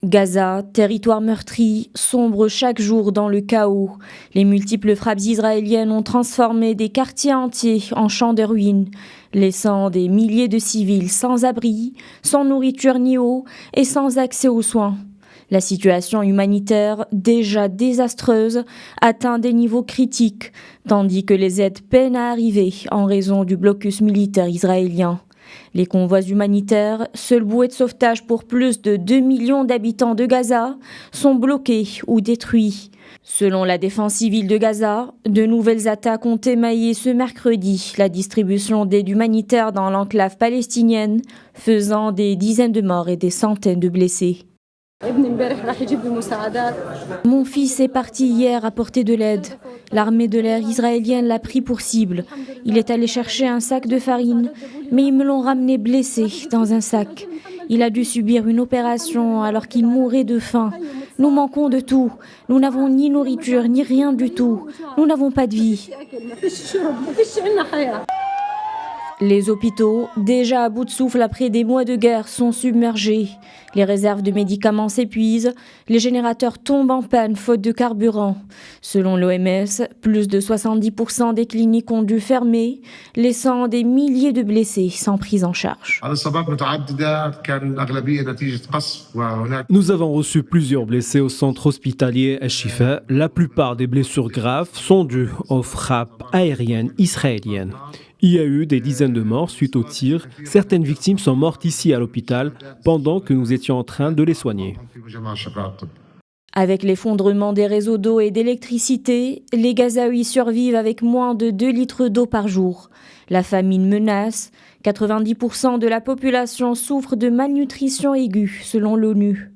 Gaza, territoire meurtri, sombre chaque jour dans le chaos. Les multiples frappes israéliennes ont transformé des quartiers entiers en champs de ruines, laissant des milliers de civils sans abri, sans nourriture ni eau et sans accès aux soins. La situation humanitaire, déjà désastreuse, atteint des niveaux critiques, tandis que les aides peinent à arriver en raison du blocus militaire israélien. Les convois humanitaires, seule bouée de sauvetage pour plus de 2 millions d'habitants de Gaza, sont bloqués ou détruits. Selon la défense civile de Gaza, de nouvelles attaques ont émaillé ce mercredi la distribution d'aide humanitaire dans l'enclave palestinienne, faisant des dizaines de morts et des centaines de blessés. Mon fils est parti hier apporter de l'aide. L'armée de l'air israélienne l'a pris pour cible. Il est allé chercher un sac de farine, mais ils me l'ont ramené blessé dans un sac. Il a dû subir une opération alors qu'il mourait de faim. Nous manquons de tout. Nous n'avons ni nourriture ni rien du tout. Nous n'avons pas de vie. Les hôpitaux, déjà à bout de souffle après des mois de guerre, sont submergés. Les réserves de médicaments s'épuisent, les générateurs tombent en panne faute de carburant. Selon l'OMS, plus de 70% des cliniques ont dû fermer, laissant des milliers de blessés sans prise en charge. Nous avons reçu plusieurs blessés au centre hospitalier Al-Shifa. La plupart des blessures graves sont dues aux frappes aériennes israéliennes. Il y a eu des dizaines de morts suite aux tirs. Certaines victimes sont mortes ici à l'hôpital pendant que nous étions en train de les soigner. Avec l'effondrement des réseaux d'eau et d'électricité, les Gazaouis survivent avec moins de 2 litres d'eau par jour. La famine menace. 90% de la population souffre de malnutrition aiguë, selon l'ONU.